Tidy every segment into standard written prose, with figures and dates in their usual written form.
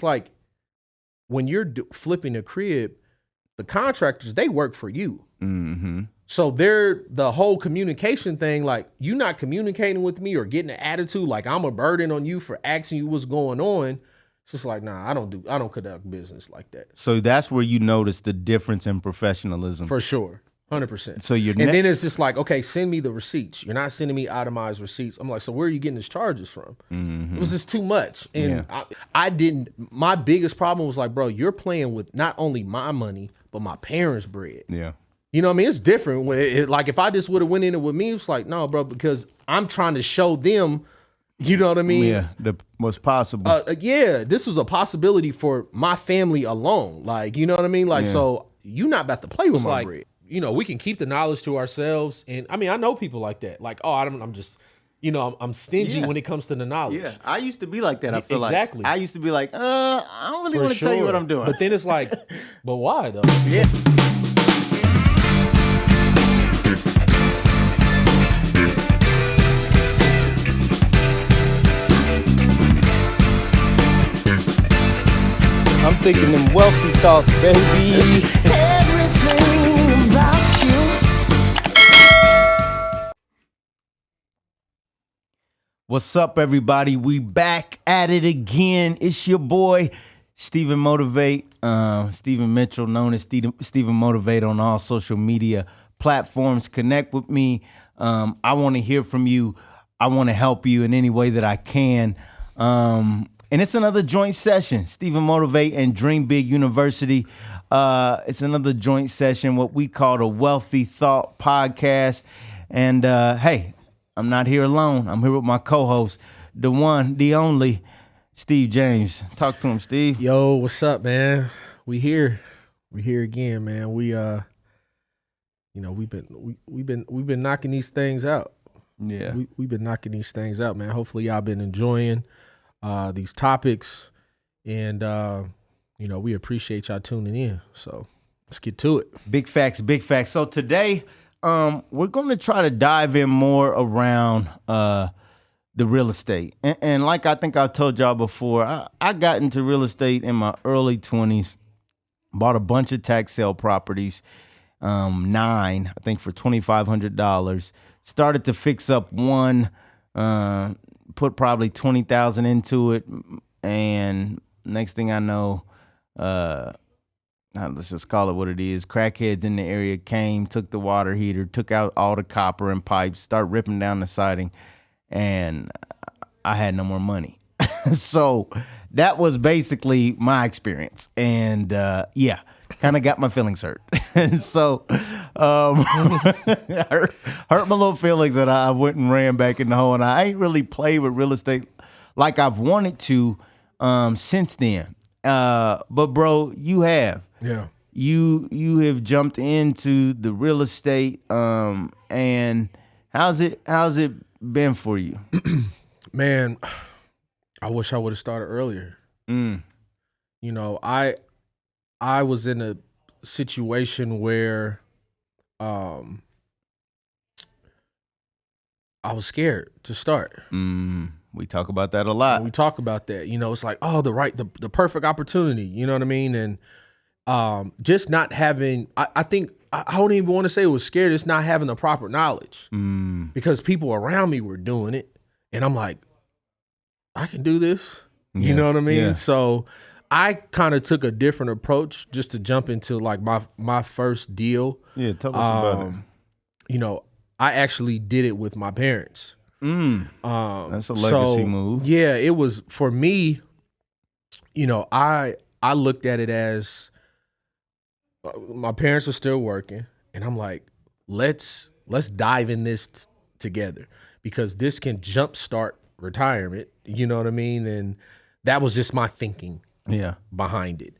like when you're flipping a crib, the contractors, they work for you. Mm-hmm. So they're the whole communication thing, like you not communicating with me or getting an attitude like I'm a burden on you for asking you what's going on. It's just like, nah, I don't conduct business like that. So that's where you notice the difference in professionalism. For sure. 100%. So you're and then it's just like, okay, send me the receipts. You're not sending me itemized receipts. I'm like, so where are you getting these charges from? Mm-hmm. It was just too much. And I didn't, my biggest problem was like, bro, you're playing with not only my money, but my parents' bread. Yeah. You know what I mean? It's different. Like if I just would have went in it with me, it's like, no, bro, because I'm trying to show them, you know what I mean? Yeah, what's possible. Yeah, this was a possibility for my family alone. Like, you know what I mean? Like, so you not about to play with my bread. You know, we can keep the knowledge to ourselves. And I mean, I know people like that. Like, oh, I'm just, you know, I'm stingy when it comes to the knowledge. Yeah, I used to be like that. I feel exactly. I used to be like, I don't really want to tell you what I'm doing. But then it's like, but why though? Yeah. I'm thinking them wealthy thoughts, baby. Everything about you. What's up, everybody? We back at it again. It's your boy, StephenMotivate, Stephen Mitchell, known as StephenMotivate on all social media platforms. Connect with me. I want to hear from you. I want to help you in any way that I can. And it's another joint session, StephenMotivate and Dream Big University. It's another joint session, what we call the Wealthy Thought Podcast. And hey, I'm not here alone. I'm here with my co-host, the one, the only, Steve James. Talk to him, Steve. Yo, what's up, man? We here again, man. We you know, we've been knocking these things out. Yeah, we've been knocking these things out, man. Hopefully, y'all been enjoying these topics, and you know, we appreciate y'all tuning in. So let's get to it. Big facts, big facts. So today, we're going to try to dive in more around the real estate, and like I think I've told y'all before, I got into real estate in my early 20s. Bought a bunch of tax sale properties, 9, I think, for $2,500. Started to fix up one. Put probably 20,000 into it, and next thing I know, let's just call it what it is. Crackheads in the area came, took the water heater, took out all the copper and pipes, started ripping down the siding, and I had no more money. So that was basically my experience, and yeah, kind of got my feelings hurt. So hurt my little feelings that I went and ran back in the hole, and I ain't really played with real estate like I've wanted to since then. But bro, you have. Yeah. You have jumped into the real estate, and how's it been for you? Man, I wish I would have started earlier. You know, I was in a situation where I was scared to start. We talk about that a lot. And we talk about that. You know, it's like, oh, the perfect opportunity. You know what I mean? And just not having, I think, I don't even want to say it was scared. It's not having the proper knowledge because people around me were doing it. And I'm like, I can do this. You know what I mean? Yeah. So I kind of took a different approach just to jump into like my first deal. Yeah, tell us about it. You know, I actually did it with my parents. That's a legacy move. Yeah, it was for me. You know, I looked at it as my parents were still working, and I'm like, let's dive in this together because this can jumpstart retirement. You know what I mean? And that was just my thinking. Yeah, behind it.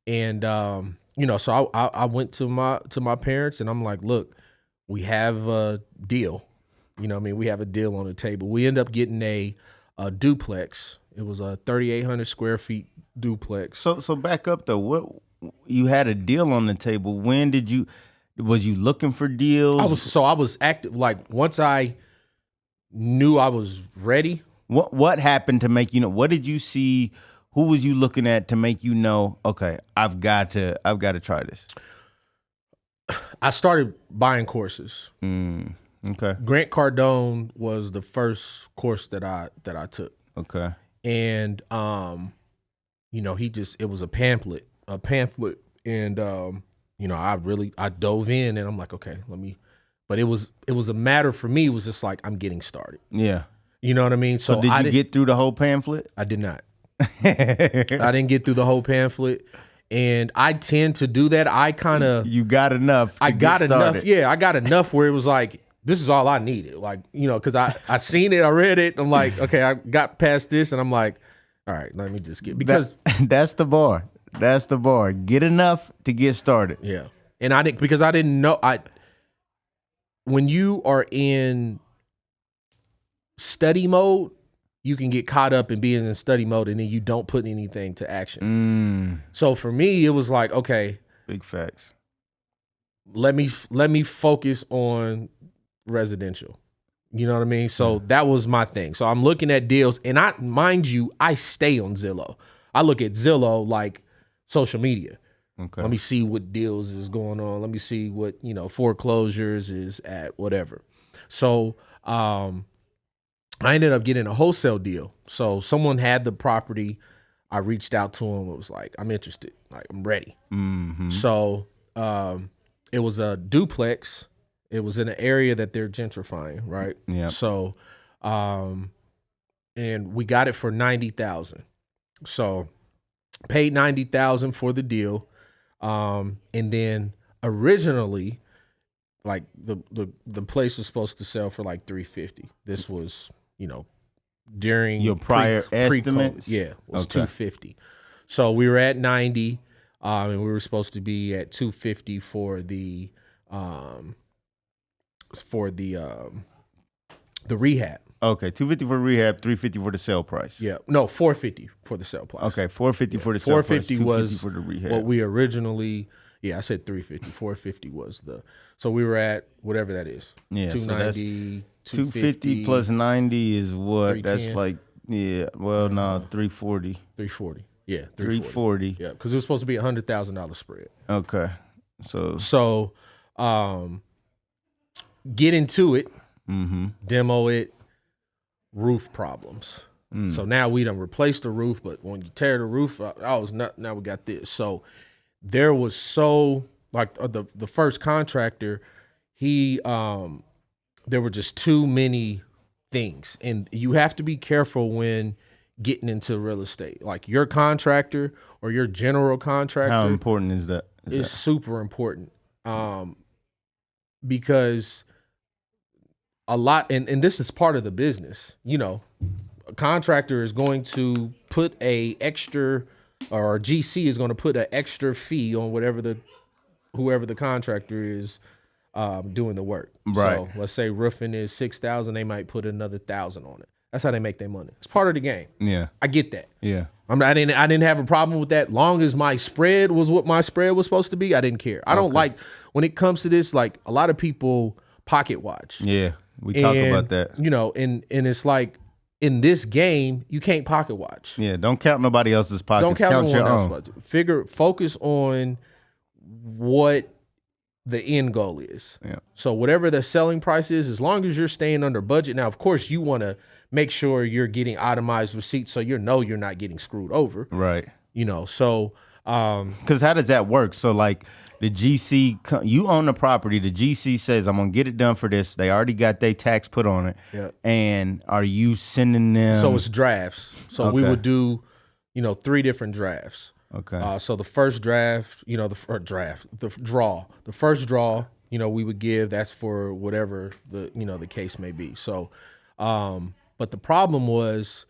And you know, so I went to my parents and I'm like, look, we have a deal. You know what I mean? We have a deal on the table. We end up getting a duplex. It was a 3,800 square feet duplex. So back up though. What, you had a deal on the table. When was you looking for deals? I was active. Like once I knew I was ready. What happened to make, you know, what did you see? Who was you looking at to make you know, okay, I've got to try this? I started buying courses. Okay. Grant Cardone was the first course that I took. Okay. And it was a pamphlet, and I dove in, and I'm like, okay, but it was a matter for me. It was just like, I'm getting started. Yeah. You know what I mean? So did you get through the whole pamphlet? I did not. I didn't get through the whole pamphlet, and I tend to do that. You got enough. I got enough. Yeah, I got enough where it was like, this is all I needed. Like, because I seen it, I read it. I'm like, okay, I got past this, and I'm like, all right, let me just get, because that's the bar. That's the bar. Get enough to get started. Yeah, and I didn't know when you are in study mode, you can get caught up in being in study mode, and then you don't put anything to action. So for me, it was like, okay, big facts. Let me focus on residential. You know what I mean? So that was my thing. So I'm looking at deals, and I stay on Zillow. I look at Zillow like social media. Okay. Let me see what deals is going on. Let me see what, foreclosures is at, whatever. So I ended up getting a wholesale deal. So someone had the property. I reached out to him. It was like, I'm interested. Like, I'm ready. Mm-hmm. So it was a duplex. It was in an area that they're gentrifying, right? Yeah. So, and we got it for $90,000. So, paid $90,000 for the deal, and then originally, like the place was supposed to sell for like $350. This was, during your prior estimates. Yeah, it was $250. So we were at 90, and we were supposed to be at $250 for the rehab. Okay, $250 for rehab, $350 for the sale price. Yeah, no, $450 for the sale price. Okay, $450 for the sale price. $450 was for the rehab. what we originally. Yeah, I said $350. $450 was the. So we were at whatever that is. Yeah, $290. So $250 plus 90 is what? That's like, yeah. Well, no, $340. $340. Yeah, $340. Yeah, because it was supposed to be $100,000 spread. Okay, so get into it, mm-hmm. demo it, roof problems. So now we done replaced the roof, but when you tear the roof out, now we got this. So there was the first contractor, there were just too many things, and you have to be careful when getting into real estate. Like, your contractor or your general contractor. How important is that? It's super important, because a lot, and this is part of the business. A contractor is going to put or GC is going to put an extra fee on whoever the contractor is doing the work. Right. So let's say roofing is $6,000, they might put another $1,000 on it. That's how they make their money. It's part of the game. Yeah, I get that. yeah. I didn't have a problem with that. Long as my spread was what my spread was supposed to be, I didn't care. I don't like, when it comes to this, like, a lot of people pocket watch. Yeah, we talk about that. And it's like, in this game, you can't pocket watch. Yeah, don't count nobody else's pockets. Don't count your no one own. else's budget. Focus on what the end goal is. Yeah. So whatever the selling price is, as long as you're staying under budget. Now, of course, you want to make sure you're getting itemized receipts, so you're not getting screwed over. Right. So because how does that work? So, like, the GC, you own the property. The GC says, I'm gonna get it done for this. They already got their tax put on it. Yeah. And are you sending them? So it's drafts. So we would do, 3 different drafts. Okay. So the first draft, the first draw, we would give, that's for whatever the case may be. So, but the problem was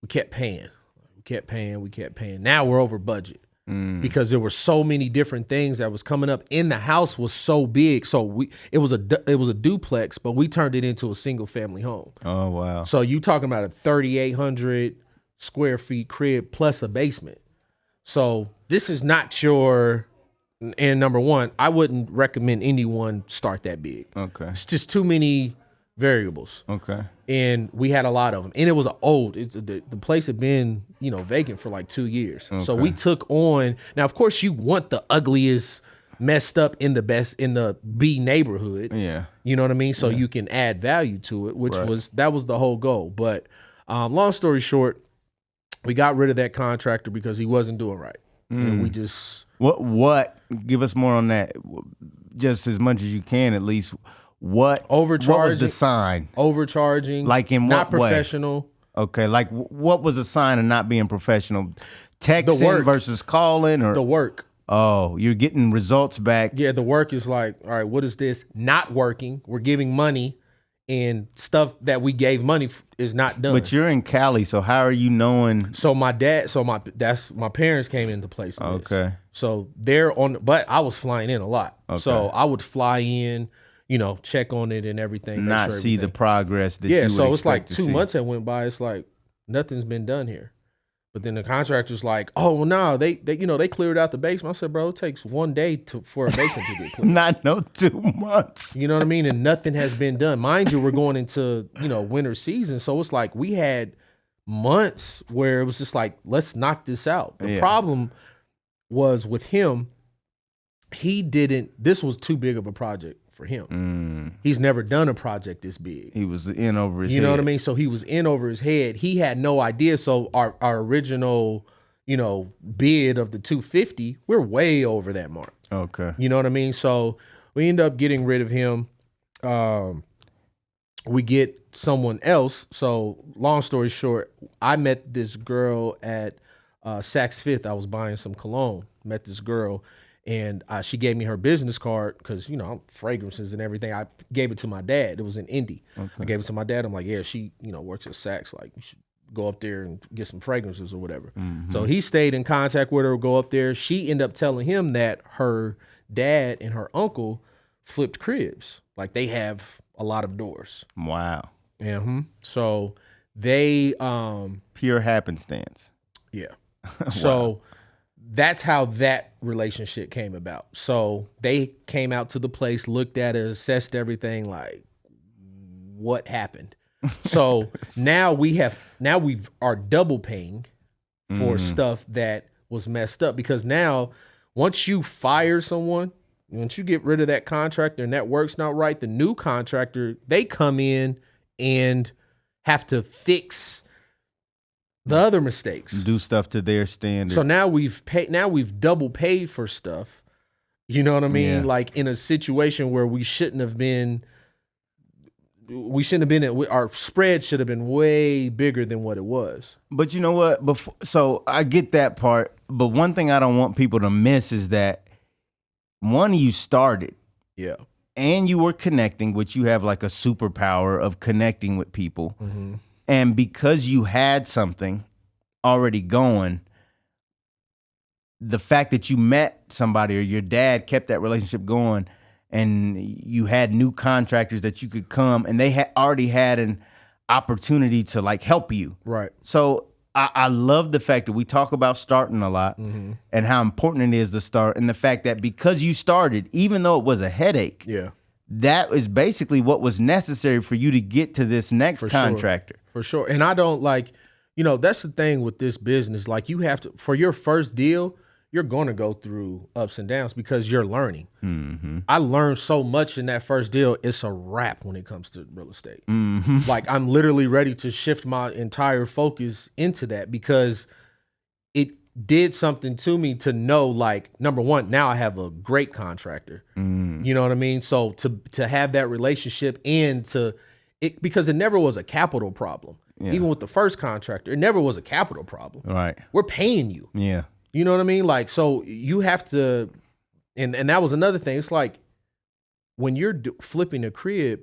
we kept paying. Now we're over budget because there were so many different things that was coming up, and the house was so big. So it was a duplex, but we turned it into a single family home. Oh, wow. So you talking about a 3,800 square feet crib plus a basement. So this is not and number one, I wouldn't recommend anyone start that big. Okay. It's just too many variables. Okay. And we had a lot of them. And it was the place had been, vacant for like 2 years. So we took on, now of course you want the ugliest, messed up in the B neighborhood. Yeah. You know what I mean? So you can add value to it, which that was the whole goal. But long story short, we got rid of that contractor because he wasn't doing right. And we just... What? Give us more on that. Just as much as you can, at least. What was the sign? Overcharging. Like in not what way? professional. Okay, like what was the sign of not being professional? Texting versus calling, or the work. Oh, you're getting results back. Yeah, the work is like, all right, what is this? Not working. We're giving money, and stuff that we gave money is not done. But you're in Cali, so how are you knowing? So my parents came into place. Okay. So they're on, but I was flying in a lot. Okay. So I would fly in, check on it and everything. Not see the progress that you would so it's like expect to 2 see. months that went by. It's like nothing's been done here. But then the contractor's like, oh, well, no, they cleared out the basement. I said, bro, it takes 1 day for a basement to get cleared. Not no 2 months. You know what I mean? And nothing has been done. Mind you, we're going into, winter season. So it's like we had months where it was just like, let's knock this out. The problem was with him, this was too big of a project for him. He's never done a project this big. He was in over his head. You know what I mean? So he was in over his head. He had no idea. So our original, bid of the 250, we're way over that mark. Okay. You know what I mean? So we end up getting rid of him. We get someone else. So long story short, I met this girl at Saks Fifth. I was buying some cologne. Met this girl. And she gave me her business card because, fragrances and everything. I gave it to my dad. It was in Indy. Okay. I gave it to my dad. I'm like, yeah, she, works at Saks. Like, you should go up there and get some fragrances or whatever. Mm-hmm. So he stayed in contact with her, go up there. She ended up telling him that her dad and her uncle flipped cribs. Like, they have a lot of doors. Wow. Mm-hmm. So they... pure happenstance. Yeah. Wow. So... that's how that relationship came about. So they came out to the place, looked at it, assessed everything, like, what happened? So now we are double paying for stuff that was messed up, because now once you fire someone, once you get rid of that contractor and that work's not right, the new contractor, they come in and have to fix the other mistakes, do stuff to their standard. So now we've double paid for stuff. You know what I mean? Yeah. Like, in a situation where we shouldn't have been. Our spread should have been way bigger than what it was. But you know what? So I get that part. But one thing I don't want people to miss is that you started. Yeah. And you were connecting, which you have like a superpower of connecting with people. Mm-hmm. And because you had something already going, the fact that you met somebody or your dad kept that relationship going, and you had new contractors that you could come, and they had already had an opportunity to like help you. Right. So I love the fact that we talk about starting a lot and how important it is to start, and the fact that because you started, even though it was a headache, that is basically what was necessary for you to get to this next contractor. For sure. And I don't that's the thing with this business. Like, you have to, for your first deal, you're going to go through ups and downs because you're learning. Mm-hmm. I learned so much in that first deal. It's a wrap when it comes to real estate. Mm-hmm. Like, I'm literally ready to shift my entire focus into that, because it did something to me to know, like, number one, now I have a great contractor. Mm. You know what I mean? So to have that relationship and because it never was a capital problem. Yeah. Even with the first contractor, it never was a capital problem. Right. We're paying you. Yeah. You know what I mean? Like, so you have to, and that was another thing. It's like, when you're flipping a crib,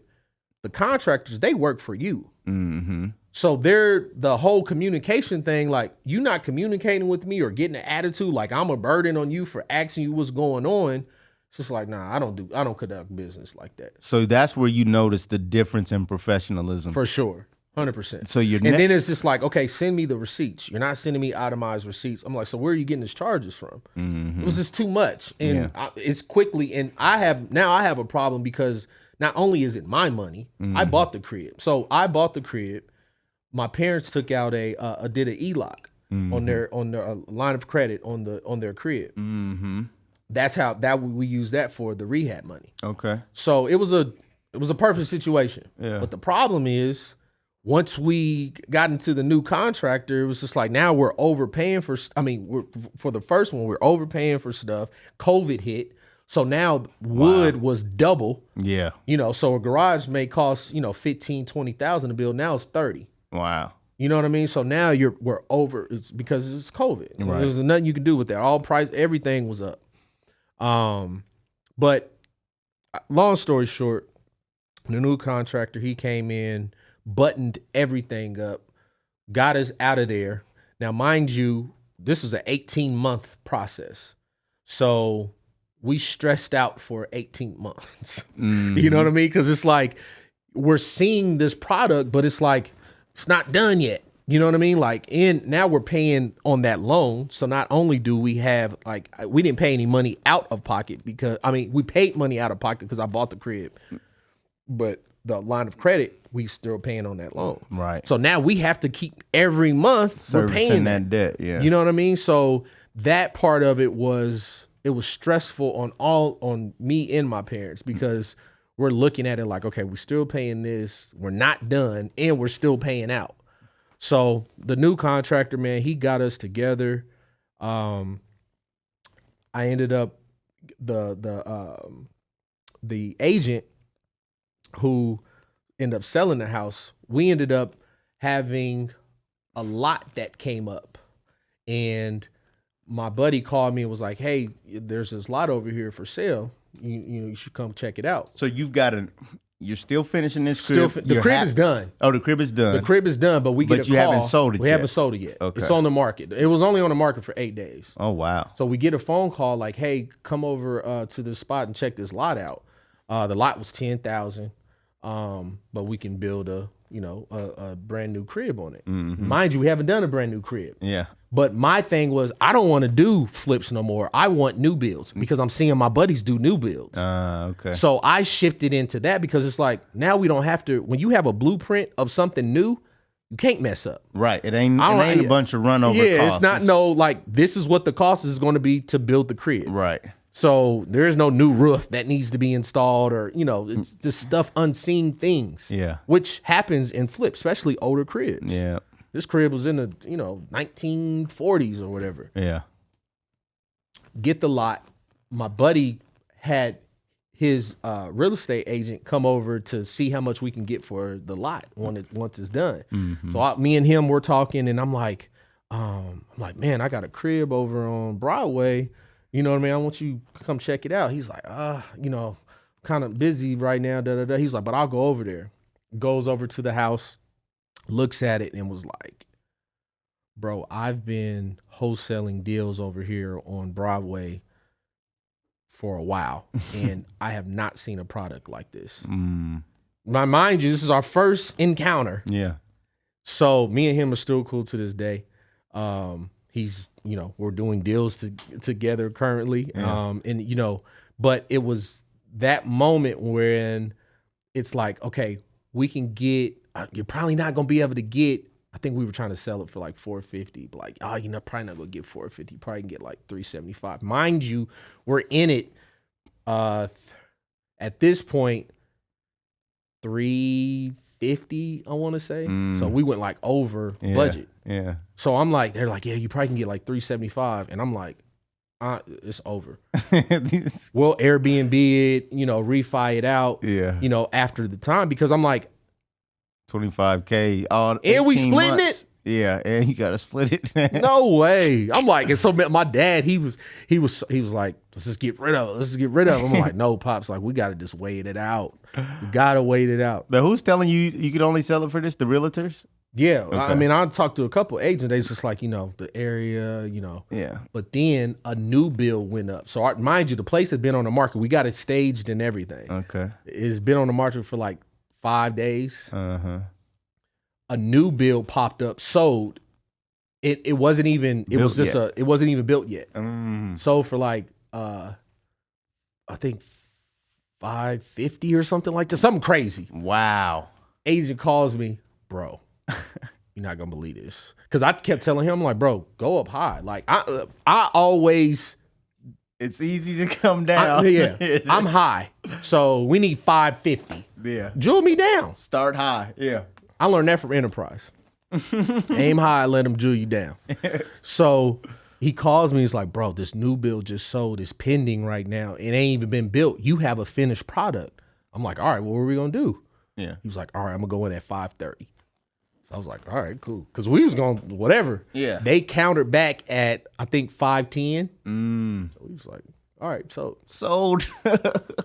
the contractors, they work for you. Mm-hmm. So the whole communication thing, like, you not communicating with me or getting an attitude like I'm a burden on you for asking you what's going on. It's just like, nah, I don't conduct business like that. So that's where you notice the difference in professionalism. For sure. 100%. So then it's just like, okay, send me the receipts. You're not sending me itemized receipts. I'm like, so where are you getting his charges from? Mm-hmm. It was just too much. And it's quickly, and I have a problem because not only is it my money, I bought the crib. So I bought the crib. My parents took out did an ELOC on their line of credit on their crib. That's how we use that for the rehab money. Okay. So it was a perfect situation. Yeah. But the problem is, once we got into the new contractor, it was just like, now we're overpaying for. I mean, for the first one, we're overpaying for stuff. COVID hit, so now wood was double. Yeah. So a garage may cost $15,000-$20,000 to build. Now it's $30,000. Wow. You know what I mean? So now we're over. It's because it's COVID. Right. There's nothing you can do with that. All price, everything was up. But long story short, the new contractor, he came in, buttoned everything up, got us out of there. Now, mind you, this was an 18-month process. So we stressed out for 18 months. You know what I mean? Because it's like, we're seeing this product, but it's like, it's not done yet. You know what I mean? Like, now we're paying on that loan. So not only do we have, like, we didn't pay any money out of pocket because, I mean, we paid money out of pocket because I bought the crib. But the line of credit, we still paying on that loan. Right. So now we have to keep every month Servicing we're paying that debt. Yeah. You know what I mean? So that part of it was stressful on me and my parents because we're looking at it like, okay, we're still paying this, we're not done, and we're still paying out. So the new contractor, man, he got us together. I ended up the agent who ended up selling the house. We ended up having a lot that came up, and my buddy called me and was like, "Hey, there's this lot over here for sale. You should come check it out." So you're still finishing this crib. The crib is done. Oh, the crib is done. The crib is done, but we get a call. But you haven't sold it yet. We haven't sold it yet. Okay. It's on the market. It was only on the market for 8 days. Oh, wow. So we get a phone call like, "Hey, come over to this spot and check this lot out." The lot was $10,000, but we can build a brand new crib on it. Mind you, we haven't done a brand new crib. Yeah. But my thing was, I don't want to do flips no more. I want new builds because I'm seeing my buddies do new builds. Okay. So I shifted into that because it's like, now we don't have to, when you have a blueprint of something new, you can't mess up. Right. It ain't a bunch of run over costs. It's not like, this is what the cost is going to be to build the crib. Right. So there is no new roof that needs to be installed or, it's just stuff, unseen things. Yeah. Which happens in flips, especially older cribs. Yeah. This crib was in the, 1940s or whatever. Yeah. Get the lot. My buddy had his real estate agent come over to see how much we can get for the lot once it's done. So me and him were talking, and I'm like, man, I got a crib over on Broadway. You know what I mean? I want you to come check it out. He's like, kind of busy right now. He's like, but I'll go over there. Goes over to the house, looks at it, and was like, bro, I've been wholesaling deals over here on Broadway for a while, and I have not seen a product like this. Now, mind you, this is our first encounter. Yeah. So me and him are still cool to this day. He's, we're doing deals together currently. Yeah. But it was that moment when it's like, okay, we can get, you're probably not going to be able to get, I think we were trying to sell it for like $450, but like, probably not going to get $450. You probably can get like $375. Mind you, we're in it at this point, $350, I want to say. So we went like over budget. Yeah. So I'm like, they're like, yeah, you probably can get like $375. And I'm like, it's over. We'll Airbnb it, refi it out, Yeah. After the time, because I'm like, $25K. And we splitting months. Yeah, and you gotta split it. no way. I'm like, and so my dad, he was like, let's just get rid of it. Let's just get rid of it. I'm like, no, Pops, like, we gotta just wait it out. We gotta wait it out. But who's telling you could only sell it for this? The realtors? Yeah. Okay. I mean, I talked to a couple agents. They just like, the area, Yeah. But then a new bill went up. So mind you, the place had been on the market. We got it staged and everything. Okay. It's been on the market for like 5 days. Uh-huh. A new bill popped up, sold. It wasn't even it wasn't even built yet. Sold for like I think 550 or something like that, something crazy. Wow. Agent calls me, bro. You're not gonna believe this, because I kept telling him, I'm like, bro, go up high. Like I always, it's easy to come down. I'm high, so we need 550. Yeah. Jewel me down. Start high. Yeah. I learned that from Enterprise. Aim high, let them jewel you down. So he calls me. He's like, bro, this new build just sold. It's pending right now. It ain't even been built. You have a finished product. I'm like, all right, well, what are we gonna do? Yeah. He was like, all right, I'm gonna go in at 530. So I was like, all right, cool. Because we was going, whatever. Yeah. They countered back at, I think, 510. So we was like, all right, so sold.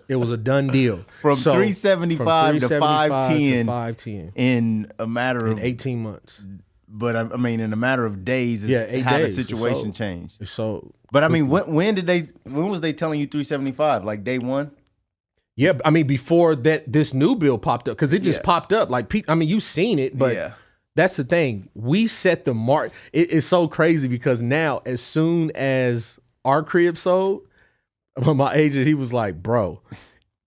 it was a done deal. From 375 to 510. 510. In a matter of 18 months. But I mean, in a matter of days, how the situation changed. So, but I mean, when was they telling you 375? Like day one? Yeah, I mean, before this new bill popped up, because it just popped up. Like, I mean, you've seen it, but that's the thing. We set the mark. It's so crazy because now, as soon as our crib sold, my agent, he was like, bro,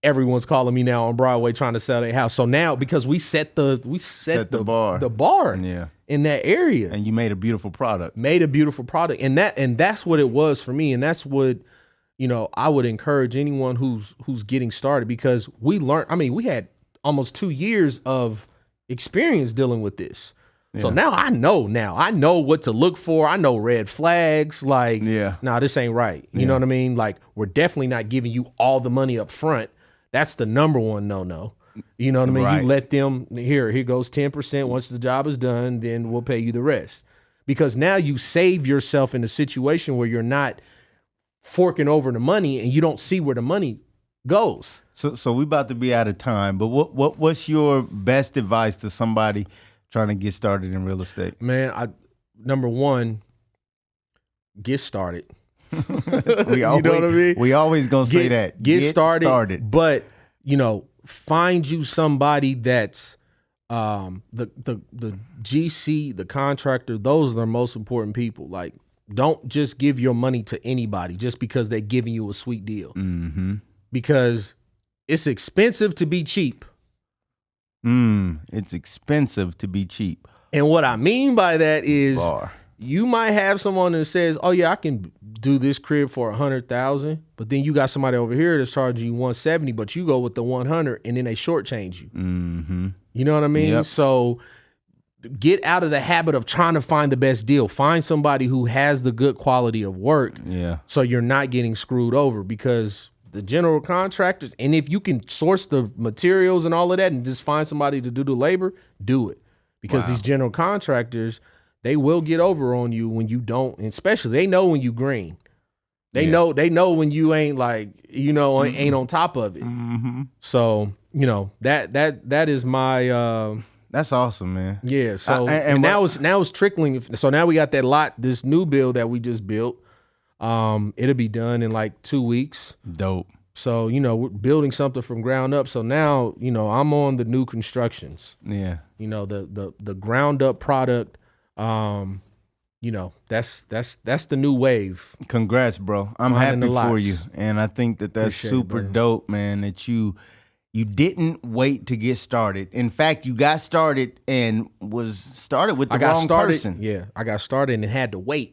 everyone's calling me now on Broadway trying to sell their house. So now, because we set the bar in that area. And you made a beautiful product. And that's what it was for me. And that's what, you know, I would encourage anyone who's getting started, because we learned, I mean, we had almost 2 years of experience dealing with this. So now I know what to look for. I know red flags. Like, nah, this ain't right. You know what I mean? Like, we're definitely not giving you all the money up front. That's the number one no. You know what I mean? Right. You let them, here goes 10%. Once the job is done, then we'll pay you the rest. Because now you save yourself in a situation where you're not forking over the money and you don't see where the money goes. So we about to be out of time, but what's your best advice to somebody trying to get started in real estate? Man, number one, get started. We always, you know what I mean? We always gonna say that. Get started. But, you know, find you somebody that's the GC, the contractor. Those are the most important people. Like, don't just give your money to anybody just because they're giving you a sweet deal. Mm-hmm. Because it's expensive to be cheap. It's expensive to be cheap. And what I mean by that is you might have someone that says, oh yeah, I can do this crib for $100,000, but then you got somebody over here that's charging you $170, but you go with the $100 and then they shortchange you. Mm-hmm. You know what I mean? Yep. So get out of the habit of trying to find the best deal. Find somebody who has the good quality of work. Yeah. So you're not getting screwed over, because the general contractors, and if you can source the materials and all of that and just find somebody to do the labor, do it. Because these general contractors, they will get over on you when you don't, and especially they know when you green. They know when you ain't like, you know, ain't on top of it. Mm-hmm. So, you know, that is my that's awesome, man. Yeah. So and now it's trickling. So now we got that lot, this new build that we just built. It'll be done in like 2 weeks. Dope. So, you know, we're building something from ground up. So now, you know, I'm on the new constructions. Yeah. You know, the ground up product. You know, that's the new wave. Congrats, bro. I'm happy for you. And I think that's Appreciate super it, dope, man, that you didn't wait to get started. In fact, you got started and was started with the wrong person. Yeah, I got started and had to wait.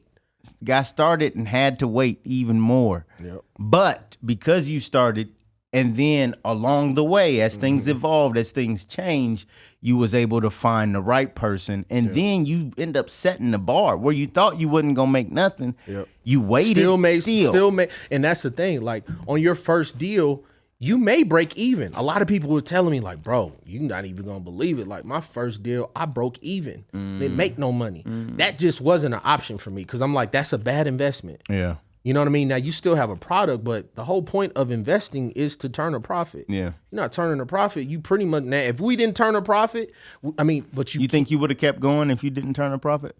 Got started and had to wait even more. Yep. But because you started, and then along the way, as things evolved, as things changed, you was able to find the right person. And then you end up setting the bar where you thought you wasn't going to make nothing. Yep. You waited still. Make. And that's the thing. Like, on your first deal, you may break even. A lot of people were telling me, like, bro, you're not even going to believe it. Like, my first deal, I broke even. Didn't make no money. That just wasn't an option for me, because I'm like, that's a bad investment. Yeah. You know what I mean? Now, you still have a product, but the whole point of investing is to turn a profit. Yeah. You're not turning a profit. You pretty much, now, if we didn't turn a profit, I mean, but you think you would have kept going if you didn't turn a profit?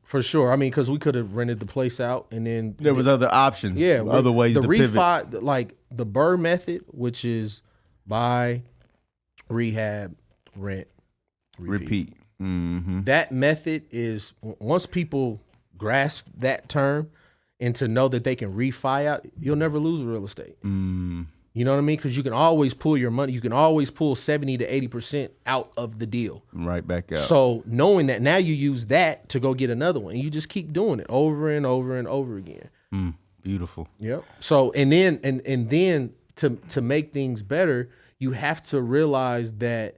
For sure. I mean, because we could have rented the place out, and then there was other options. Yeah. Other ways to pivot. Refi, like the BRRRR method, which is buy, rehab, rent, repeat. Mm-hmm. That method is, once people grasp that term and to know that they can refi out, you'll never lose real estate. You know what I mean? Because you can always pull your money. You can always pull 70 to 80% out of the deal. Right back out. So knowing that, now you use that to go get another one. And you just keep doing it over and over and over again. Beautiful. Yep. So and then to make things better, you have to realize that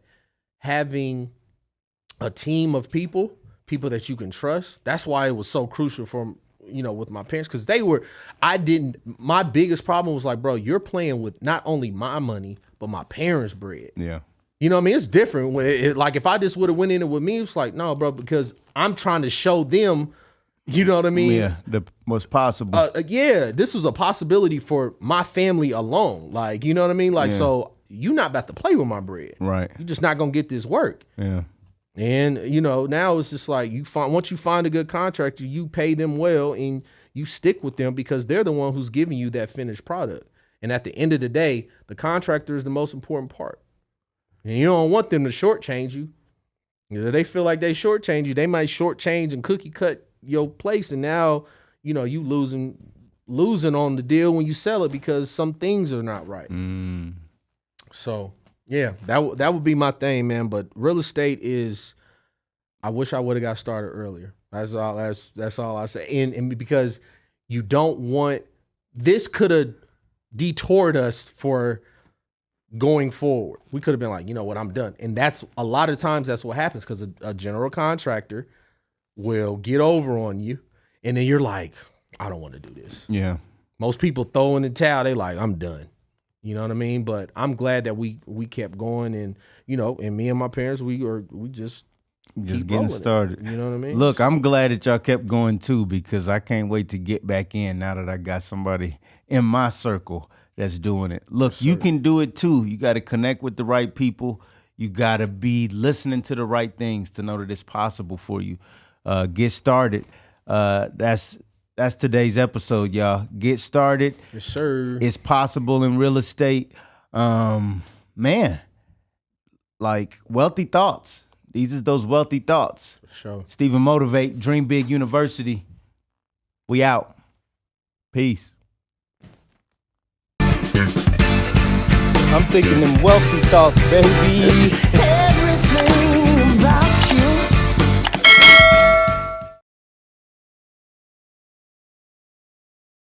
having a team of people that you can trust, that's why it was so crucial for, with my parents, because my biggest problem was like, bro, you're playing with not only my money, but my parents' bread. Yeah. You know what I mean? It's different. Like if I just would have went in it with me, it's like, no, bro, because I'm trying to show them, you know what I mean? Yeah, what's possible. This was a possibility for my family alone. Like, you know what I mean? Like, so you're not about to play with my bread. Right. You're just not going to get this work. Yeah. And, now it's just like once you find a good contractor, you pay them well and you stick with them because they're the one who's giving you that finished product. And at the end of the day, the contractor is the most important part. And you don't want them to shortchange you. If they feel like they shortchange you, they might shortchange and cookie cut your place. And now, you losing on the deal when you sell it because some things are not right. So yeah, that would be my thing, man. But real estate is, I wish I would have got started earlier. That's all I say. And because you don't want, this could have detoured us for going forward. We could have been like, you know what, I'm done. And that's a lot of times that's what happens, because a general contractor will get over on you, and then you're like, I don't want to do this. Yeah. Most people throw in the towel. They like, I'm done. You know what I mean? But I'm glad that we kept going, and and me and my parents, we just getting started. You know what I mean? Look, I'm glad that y'all kept going too, because I can't wait to get back in now that I got somebody in my circle that's doing it. Look, you can do it too. You got to connect with the right people. You got to be listening to the right things to know that it's possible for you. Get started. That's today's episode, y'all. Get started. Yes, sir. It's possible in real estate. Man, like wealthy thoughts. These is those wealthy thoughts. For sure. StephenMotivate, Dream Big University. We out. Peace. I'm thinking them wealthy thoughts, baby.